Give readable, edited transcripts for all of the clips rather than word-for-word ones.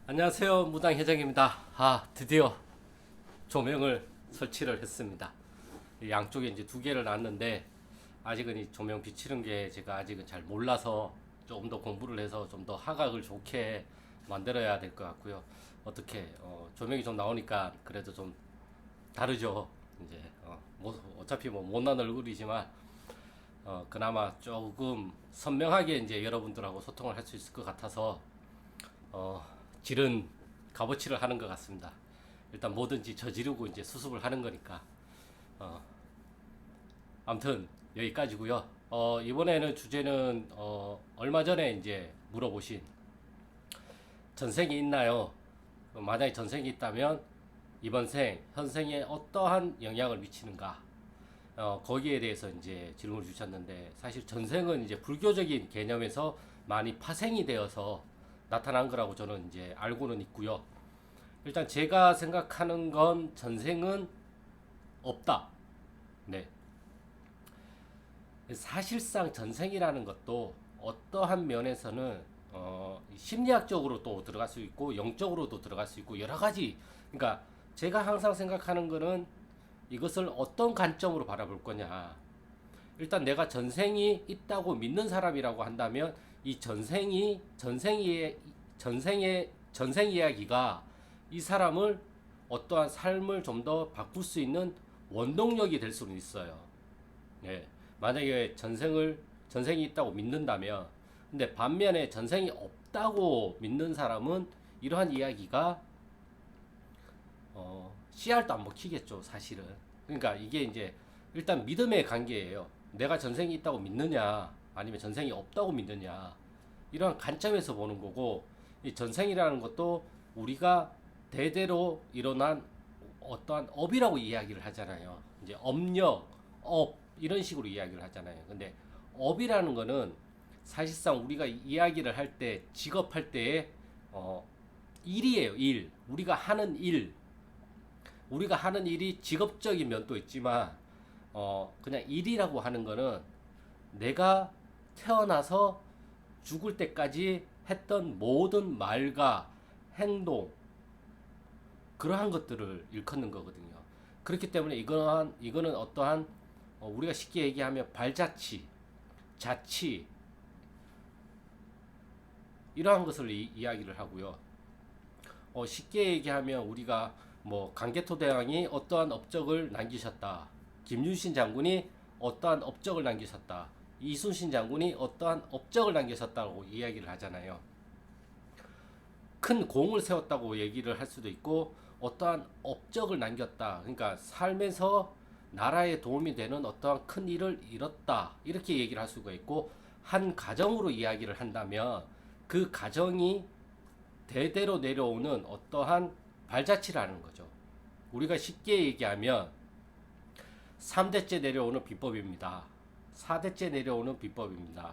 안녕하세요. 무당회장입니다. 드디어 조명을 설치를 했습니다. 양쪽에 이제 두 개를 놨는데 아직은 이 조명 비치는 게 제가 아직은 잘 몰라서 조금 더 공부를 해서 좀 더 화각을 좋게 만들어야 될 것 같고요. 어떻게 조명이 좀 나오니까 그래도 좀 다르죠. 이제 어차피 뭐 못난 얼굴이지만 그나마 조금 선명하게 이제 여러분들하고 소통을 할 수 있을 것 같아서 어, 질은 값어치를 하는 것 같습니다. 일단 뭐든지 저지르고 이제 수습을 하는 거니까. 어, 아무튼 여기까지고요. 이번에는 주제는 얼마 전에 이제 물어보신 전생이 있나요? 만약에 전생이 있다면 이번 생, 현생에 어떠한 영향을 미치는가? 거기에 대해서 이제 질문을 주셨는데 사실 전생은 이제 불교적인 개념에서 많이 파생이 되어서 나타난 거라고 저는 이제 알고는 있고요. 일단 제가 생각하는 건 전생은 없다. 네. 사실상 전생이라는 것도 어떠한 면에서는 심리학적으로 또 들어갈 수 있고 영적으로도 들어갈 수 있고 여러 가지. 그러니까 제가 항상 생각하는 거는 이것을 어떤 관점으로 바라볼 거냐. 일단 내가 전생이 있다고 믿는 사람이라고 한다면 이 전생 이야기가 이 사람을 어떠한 삶을 좀 더 바꿀 수 있는 원동력이 될 수는 있어요. 예. 만약에 전생이 있다고 믿는다면, 근데 반면에 전생이 없다고 믿는 사람은 이러한 이야기가 씨알도 안 먹히겠죠, 사실은. 그러니까 이게 이제 일단 믿음의 관계예요. 내가 전생이 있다고 믿느냐, 아니면 전생이 없다고 믿느냐, 이러한 관점에서 보는 거고, 이 전생이라는 것도 우리가 대대로 일어난 어떠한 업이라고 이야기를 하잖아요. 이제 업력, 업, 이런 식으로 이야기를 하잖아요. 근데 업이라는 거는 사실상 우리가 이야기를 할 때, 직업할 때의 일이에요, 일. 우리가 하는 일이 직업적인 면도 있지만 그냥 일이라고 하는 거는 내가 태어나서 죽을 때까지 했던 모든 말과 행동, 그러한 것들을 일컫는 거거든요. 그렇기 때문에 이거는 어떠한 우리가 쉽게 얘기하면 발자취, 자취, 이러한 것을 이야기를 하고요. 쉽게 얘기하면 우리가 뭐 강개토 대왕이 어떠한 업적을 남기셨다. 김윤신 장군이 어떠한 업적을 남기셨다. 이순신 장군이 어떠한 업적을 남기셨다고 이야기를 하잖아요. 큰 공을 세웠다고 얘기를 할 수도 있고 어떠한 업적을 남겼다. 그러니까 삶에서 나라에 도움이 되는 어떠한 큰 일을 이뤘다. 이렇게 얘기를 할 수가 있고 한 가정으로 이야기를 한다면 그 가정이 대대로 내려오는 어떠한 발자취라는 거죠. 우리가 쉽게 얘기하면 3대째 내려오는 비법입니다. 4대째 내려오는 비법입니다.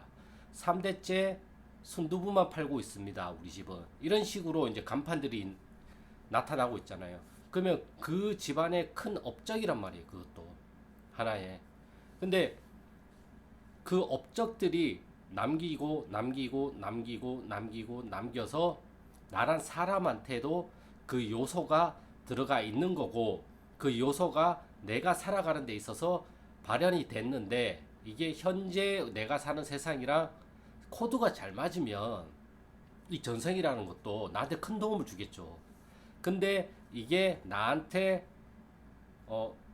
3대째 순두부만 팔고 있습니다. 우리 집은. 이런 식으로 이제 간판들이 나타나고 있잖아요. 그러면 그 집안의 큰 업적이란 말이에요. 그것도 하나의. 근데 그 업적들이 남겨서 나란 사람한테도 그 요소가 들어가 있는 거고 그 요소가 내가 살아가는 데 있어서 발현이 됐는데 이게 현재 내가 사는 세상이랑 코드가 잘 맞으면 이 전생이라는 것도 나한테 큰 도움을 주겠죠. 근데 이게 나한테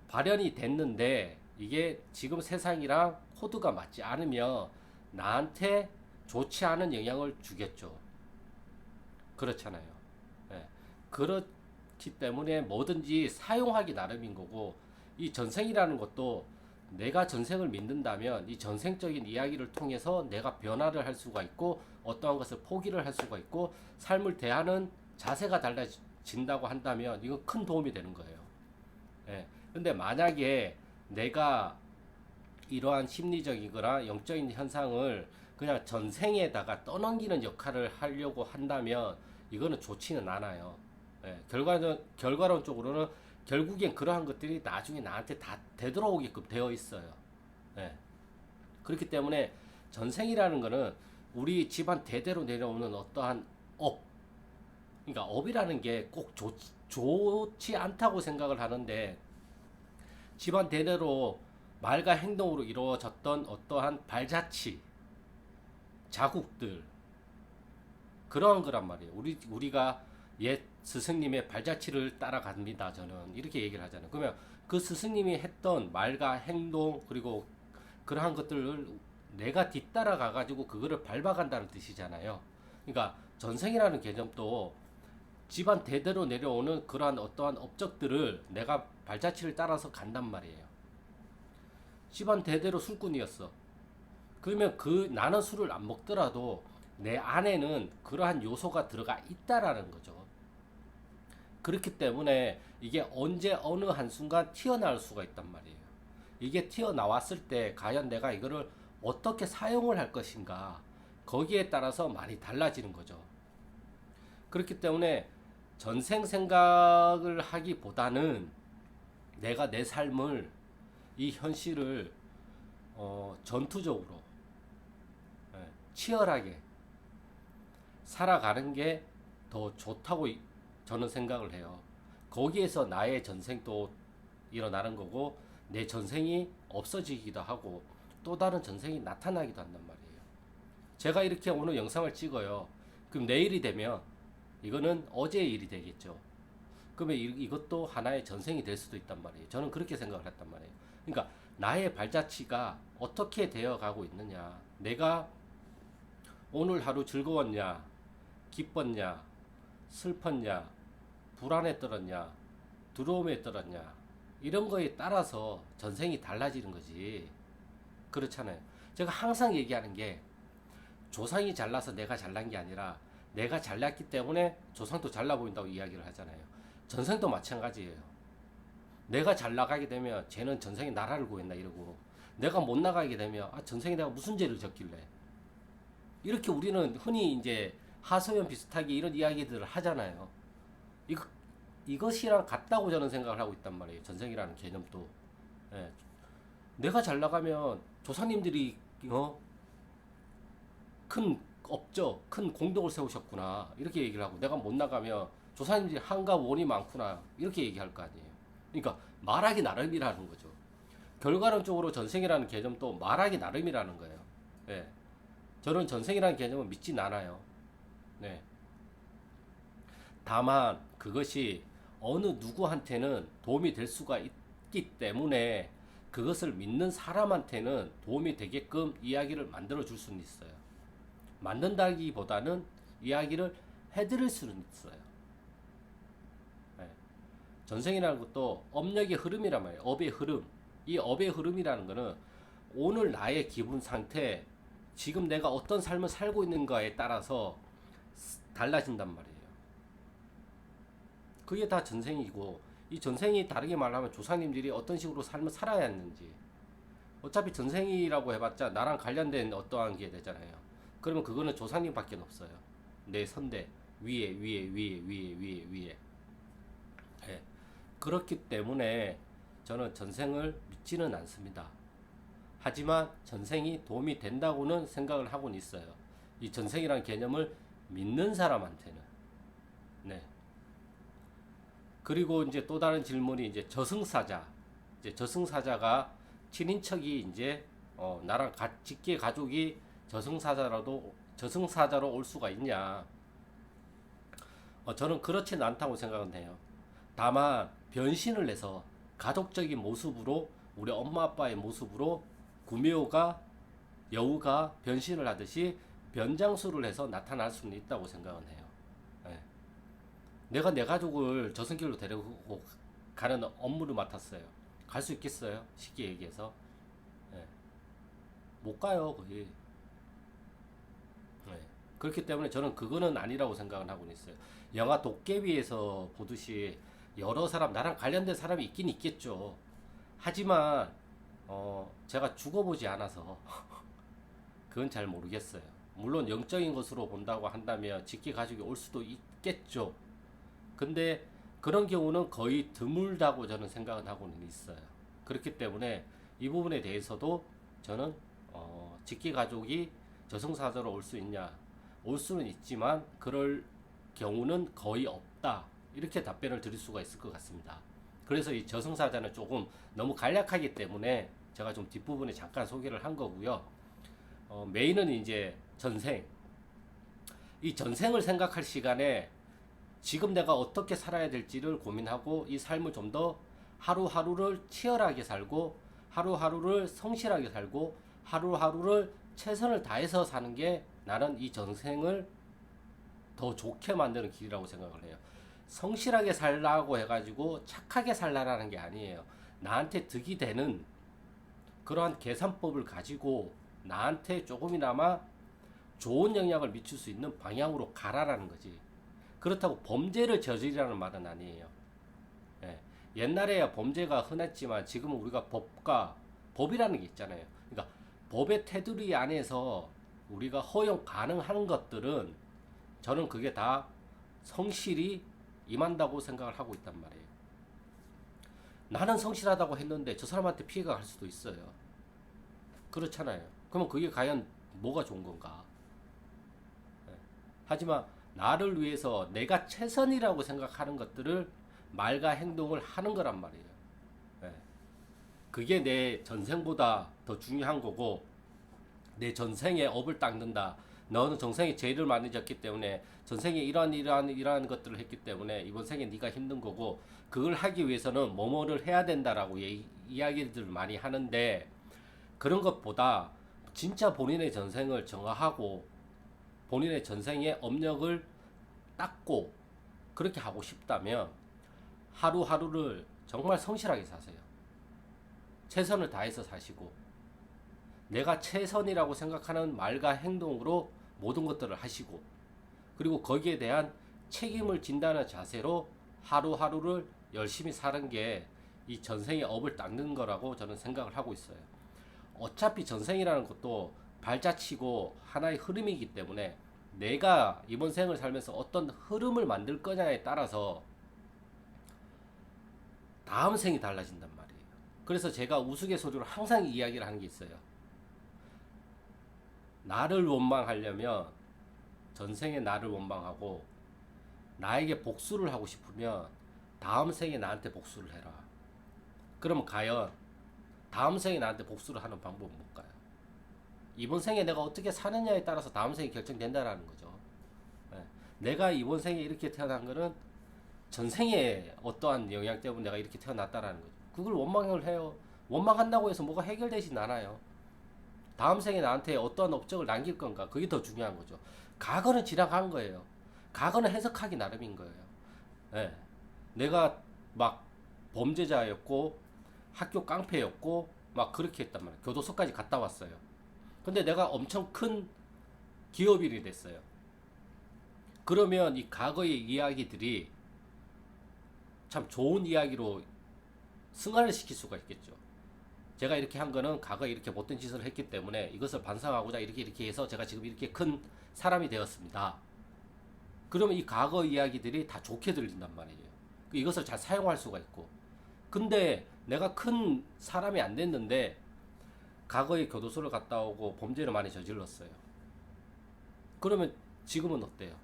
발현이 됐는데 이게 지금 세상이랑 코드가 맞지 않으면 나한테 좋지 않은 영향을 주겠죠. 그렇잖아요. 예. 그렇기 때문에 뭐든지 사용하기 나름인 거고 이 전생이라는 것도 내가 전생을 믿는다면 이 전생적인 이야기를 통해서 내가 변화를 할 수가 있고 어떠한 것을 포기를 할 수가 있고 삶을 대하는 자세가 달라진다고 한다면 이거 큰 도움이 되는 거예요. 예. 근데 만약에 내가 이러한 심리적이거나 영적인 현상을 그냥 전생에다가 떠넘기는 역할을 하려고 한다면 이거는 좋지는 않아요. 예, 결과론적으로는 결국엔 그러한 것들이 나중에 나한테 다 되돌아오게끔 되어 있어요. 예, 그렇기 때문에 전생이라는 거는 우리 집안 대대로 내려오는 어떠한 업, 그러니까 업이라는 게 꼭 좋지 않다고 생각을 하는데 집안 대대로 말과 행동으로 이루어졌던 어떠한 발자취, 자국들 그런 거란 말이에요. 우리가 옛 스승님의 발자취를 따라갑니다. 저는 이렇게 얘기를 하잖아요. 그러면 그 스승님이 했던 말과 행동 그리고 그러한 것들을 내가 뒤따라가 가지고 그거를 밟아간다는 뜻이잖아요. 그러니까 전생이라는 개념도 집안 대대로 내려오는 그러한 어떠한 업적들을 내가 발자취를 따라서 간단 말이에요. 집안 대대로 술꾼이었어. 그러면 나는 술을 안 먹더라도 내 안에는 그러한 요소가 들어가 있다라는 거죠. 그렇기 때문에 이게 언제 어느 한순간 튀어나올 수가 있단 말이에요. 이게 튀어나왔을 때 과연 내가 이거를 어떻게 사용을 할 것인가 거기에 따라서 많이 달라지는 거죠. 그렇기 때문에 전생 생각을 하기보다는 내가 내 삶을 이 현실을 전투적으로 치열하게 살아가는 게 더 좋다고 저는 생각을 해요. 거기에서 나의 전생도 일어나는 거고 내 전생이 없어지기도 하고 또 다른 전생이 나타나기도 한단 말이에요. 제가 이렇게 오늘 영상을 찍어요. 그럼 내일이 되면 이거는 어제의 일이 되겠죠. 그러면 이것도 하나의 전생이 될 수도 있단 말이에요. 저는 그렇게 생각을 했단 말이에요. 그러니까 나의 발자취가 어떻게 되어 가고 있느냐. 내가 오늘 하루 즐거웠냐, 기뻤냐, 슬펐냐, 불안에 떨었냐, 두려움에 떨었냐, 이런 거에 따라서 전생이 달라지는 거지. 그렇잖아요. 제가 항상 얘기하는 게 조상이 잘나서 내가 잘난 게 아니라 내가 잘났기 때문에 조상도 잘나 보인다고 이야기를 하잖아요. 전생도 마찬가지예요. 내가 잘 나가게 되면 쟤는 전생에 나라를 구했나 이러고 내가 못 나가게 되면 전생에 내가 무슨 죄를 졌길래 이렇게 우리는 흔히 이제 하소연 비슷하게 이런 이야기들을 하잖아요. 이것이랑 같다고 저는 생각을 하고 있단 말이에요. 전생이라는 개념도. 예. 내가 잘 나가면 조상님들이 큰 업적, 큰 공덕을 세우셨구나 이렇게 얘기를 하고 내가 못 나가면 조상님들이 한가 원이 많구나 이렇게 얘기할 거 아니에요. 그러니까 말하기 나름이라는 거죠. 결과론적으로 전생이라는 개념도 말하기 나름이라는 거예요. 예. 저는 전생이라는 개념은 믿진 않아요. 네. 다만 그것이 어느 누구한테는 도움이 될 수가 있기 때문에 그것을 믿는 사람한테는 도움이 되게끔 이야기를 만들어 줄 수는 있어요. 만든다기보다는 이야기를 해드릴 수는 있어요. 네. 전생이라는 것도 업력의 흐름이란 말이에요. 업의 흐름. 이 업의 흐름이라는 거는 오늘 나의 기분 상태, 지금 내가 어떤 삶을 살고 있는가에 따라서 달라진단 말이에요. 그게 다 전생이고 이 전생이 다르게 말하면 조상님들이 어떤 식으로 삶을 살아야 했는지 어차피 전생이라고 해봤자 나랑 관련된 어떠한 게 되잖아요. 그러면 그거는 조상님밖에 없어요. 내 선대 위에. 네. 그렇기 때문에 저는 전생을 믿지는 않습니다. 하지만 전생이 도움이 된다고는 생각을 하고는 있어요. 이 전생이라는 개념을 믿는 사람한테는. 네. 그리고 이제 또 다른 질문이 이제 저승사자. 이제 저승사자가 친인척이 이제 나랑 직계 가족이 저승사자로 올 수가 있냐? 저는 그렇지는 않다고 생각은 해요. 다만 변신을 해서 가족적인 모습으로 우리 엄마 아빠의 모습으로 구미호가 여우가 변신을 하듯이 변장수를 해서 나타날 수는 있다고 생각은 해요. 네. 내가 내 가족을 저승길로 데리고 가는 업무를 맡았어요. 갈 수 있겠어요? 쉽게 얘기해서. 네. 못 가요, 거의. 네. 그렇기 때문에 저는 그거는 아니라고 생각을 하고 있어요. 영화 도깨비에서 보듯이 여러 사람, 나랑 관련된 사람이 있긴 있겠죠. 하지만, 제가 죽어보지 않아서, 그건 잘 모르겠어요. 물론 영적인 것으로 본다고 한다면 직계 가족이 올 수도 있겠죠. 근데 그런 경우는 거의 드물다고 저는 생각은 하고는 있어요. 그렇기 때문에 이 부분에 대해서도 저는 직계 가족이 저승사자로 올 수 있냐? 올 수는 있지만 그럴 경우는 거의 없다. 이렇게 답변을 드릴 수가 있을 것 같습니다. 그래서 이 저승사자는 조금 너무 간략하기 때문에 제가 좀 뒷부분에 잠깐 소개를 한 거고요. 메인은 이제 전생. 이 전생을 생각할 시간에 지금 내가 어떻게 살아야 될지를 고민하고 이 삶을 좀 더 하루하루를 치열하게 살고 하루하루를 성실하게 살고 하루하루를 최선을 다해서 사는 게 나는 이 전생을 더 좋게 만드는 길이라고 생각을 해요. 성실하게 살라고 해가지고 착하게 살라라는 게 아니에요. 나한테 득이 되는 그러한 계산법을 가지고 나한테 조금이나마 좋은 영향을 미칠 수 있는 방향으로 가라라는 거지. 그렇다고 범죄를 저지르라는 말은 아니에요. 예. 옛날에야 범죄가 흔했지만 지금은 우리가 법이라는 게 있잖아요. 그러니까 법의 테두리 안에서 우리가 허용 가능한 것들은 저는 그게 다 성실히 임한다고 생각을 하고 있단 말이에요. 나는 성실하다고 했는데 저 사람한테 피해가 갈 수도 있어요. 그렇잖아요. 그러면 그게 과연 뭐가 좋은 건가? 예. 하지만 나를 위해서 내가 최선이라고 생각하는 것들을 말과 행동을 하는 거란 말이에요. 예. 그게 내 전생보다 더 중요한 거고 내 전생에 업을 닦는다. 너는 전생에 죄를 많이 졌기 때문에 전생에 이러한 것들을 했기 때문에 이번 생에 네가 힘든 거고 그걸 하기 위해서는 뭐뭐를 해야 된다라고 이야기들을 많이 하는데 그런 것보다 진짜 본인의 전생을 정화하고 본인의 전생의 업력을 닦고 그렇게 하고 싶다면 하루하루를 정말 성실하게 사세요. 최선을 다해서 사시고 내가 최선이라고 생각하는 말과 행동으로 모든 것들을 하시고 그리고 거기에 대한 책임을 진다는 자세로 하루하루를 열심히 사는 게 이 전생의 업을 닦는 거라고 저는 생각을 하고 있어요. 어차피 전생이라는 것도 발자취고 하나의 흐름이기 때문에 내가 이번 생을 살면서 어떤 흐름을 만들 거냐에 따라서 다음 생이 달라진단 말이에요. 그래서 제가 우스갯소리로 항상 이야기를 하는 게 있어요. 나를 원망하려면 전생에 나를 원망하고 나에게 복수를 하고 싶으면 다음 생에 나한테 복수를 해라. 그러면 과연 다음 생에 나한테 복수를 하는 방법은 뭘까요? 이번 생에 내가 어떻게 사느냐에 따라서 다음 생이 결정된다라는 거죠. 네. 내가 이번 생에 이렇게 태어난 거는 전생에 어떠한 영향 때문에 내가 이렇게 태어났다라는 거죠. 그걸 원망을 해요. 원망한다고 해서 뭐가 해결되진 않아요. 다음 생에 나한테 어떠한 업적을 남길 건가? 그게 더 중요한 거죠. 과거는 지나간 거예요. 과거는 해석하기 나름인 거예요. 네. 내가 막 범죄자였고 학교 깡패였고 막 그렇게 했단 말이에요. 교도소까지 갔다 왔어요. 근데 내가 엄청 큰 기업인이 됐어요. 그러면 이 과거의 이야기들이 참 좋은 이야기로 승화를 시킬 수가 있겠죠. 제가 이렇게 한 거는 과거에 이렇게 못된 짓을 했기 때문에 이것을 반성하고자 이렇게 해서 제가 지금 이렇게 큰 사람이 되었습니다. 그러면 이 과거 이야기들이 다 좋게 들린단 말이에요. 이것을 잘 사용할 수가 있고. 근데 내가 큰 사람이 안 됐는데 과거에 교도소를 갔다 오고 범죄를 많이 저질렀어요. 그러면 지금은 어때요?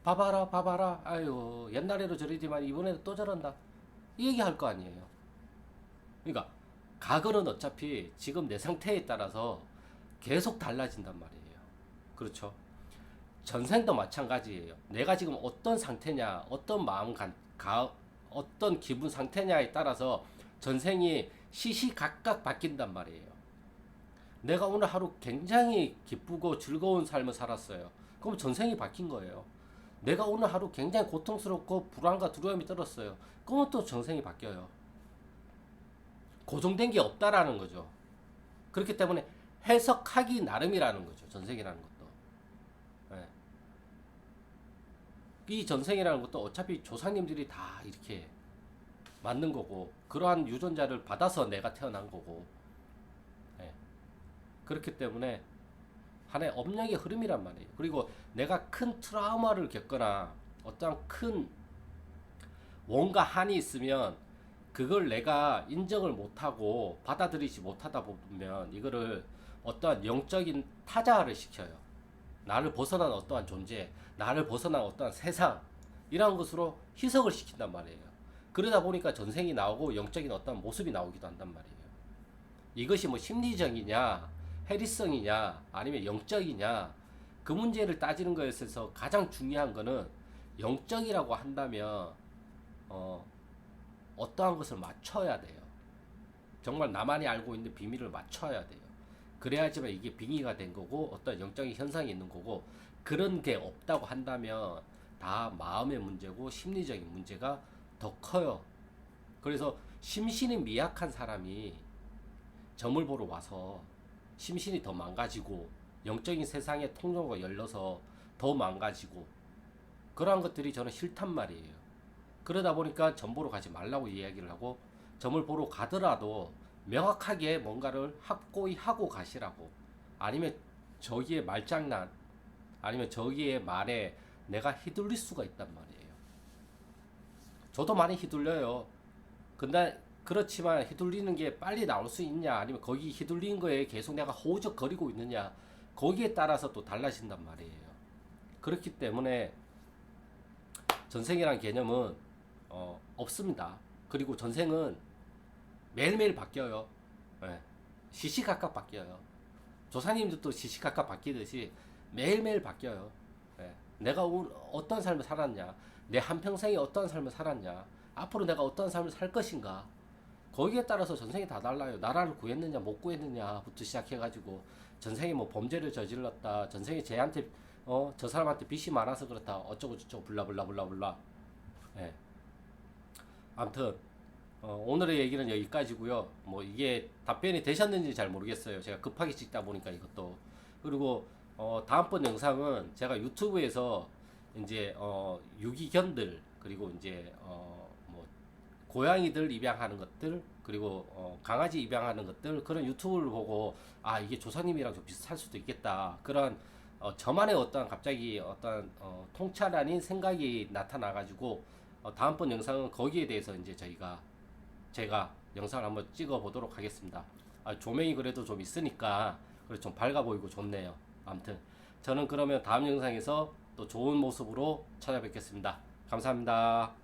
봐봐라, 봐봐라. 아유, 옛날에도 저러지만 이번에도 또 저런다. 이 얘기 할 거 아니에요. 그러니까 과거는 어차피 지금 내 상태에 따라서 계속 달라진단 말이에요. 그렇죠? 전생도 마찬가지예요. 내가 지금 어떤 상태냐, 어떤 어떤 기분 상태냐에 따라서 전생이 시시각각 바뀐단 말이에요. 내가 오늘 하루 굉장히 기쁘고 즐거운 삶을 살았어요. 그럼 전생이 바뀐 거예요. 내가 오늘 하루 굉장히 고통스럽고 불안과 두려움이 들었어요. 그러면 또 전생이 바뀌어요. 고정된 게 없다라는 거죠. 그렇기 때문에 해석하기 나름이라는 거죠. 전생이라는 것도. 네. 이 전생이라는 것도 어차피 조상님들이 다 이렇게 만든 거고 그러한 유전자를 받아서 내가 태어난 거고 네. 그렇기 때문에 하나의 업력의 흐름이란 말이에요. 그리고 내가 큰 트라우마를 겪거나 어떠한 큰 뭔가 한이 있으면 그걸 내가 인정을 못하고 받아들이지 못하다 보면 이거를 어떠한 영적인 타자화를 시켜요. 나를 벗어난 어떠한 존재, 나를 벗어난 어떠한 세상, 이러한 것으로 희석을 시킨단 말이에요. 그러다 보니까 전생이 나오고 영적인 어떤 모습이 나오기도 한단 말이에요. 이것이 뭐 심리적이냐, 해리성이냐, 아니면 영적이냐, 그 문제를 따지는 것에 있어서 가장 중요한 거는 영적이라고 한다면 어떠한 것을 맞춰야 돼요. 정말 나만이 알고 있는 비밀을 맞춰야 돼요. 그래야지만 이게 빙의가 된 거고 어떤 영적인 현상이 있는 거고, 그런 게 없다고 한다면 다 마음의 문제고 심리적인 문제가 더 커요. 그래서 심신이 미약한 사람이 점을 보러 와서 심신이 더 망가지고 영적인 세상의 통로가 열려서 더 망가지고, 그러한 것들이 저는 싫단 말이에요. 그러다 보니까 점 보러 가지 말라고 이야기를 하고, 점을 보러 가더라도 명확하게 뭔가를 확고히 하고 가시라고, 아니면 저기의 말장난, 아니면 저기의 말에 내가 휘둘릴 수가 있단 말이에요. 저도 많이 휘둘려요. 근데 그렇지만 휘둘리는 게 빨리 나올 수 있냐, 아니면 거기 휘둘린 거에 계속 내가 허우적거리고 있느냐, 거기에 따라서 또 달라진단 말이에요. 그렇기 때문에 전생이란 개념은 없습니다. 그리고 전생은 매일매일 바뀌어요. 예. 시시각각 바뀌어요. 조사님들도 시시각각 바뀌듯이 매일매일 바뀌어요. 예. 내가 어떤 삶을 살았냐, 내 한평생에 어떤 삶을 살았냐, 앞으로 내가 어떤 삶을 살 것인가, 거기에 따라서 전생이 다 달라요. 나라를 구했느냐 못 구했느냐부터 시작해가지고, 전생에 뭐 범죄를 저질렀다, 전생에 쟤한테 저 사람한테 빚이 많아서 그렇다, 어쩌고 저쩌고 블라블라블라블라. 예. 아무튼 오늘의 얘기는 여기까지고요. 뭐 이게 답변이 되셨는지 잘 모르겠어요. 제가 급하게 찍다 보니까 이것도. 그리고 다음번 영상은 제가 유튜브에서 이제 유기견들, 그리고 이제 뭐 고양이들 입양하는 것들, 그리고 강아지 입양하는 것들, 그런 유튜브를 보고 아, 이게 조사님이랑 좀 비슷할 수도 있겠다, 그런 저만의 어떤 갑자기 어떤 통찰 아닌 생각이 나타나 가지고 다음번 영상은 거기에 대해서 이제 제가 영상을 한번 찍어 보도록 하겠습니다. 조명이 그래도 좀 있으니까 그래 좀 밝아 보이고 좋네요. 아무튼 저는 그러면 다음 영상에서 또 좋은 모습으로 찾아뵙겠습니다. 감사합니다.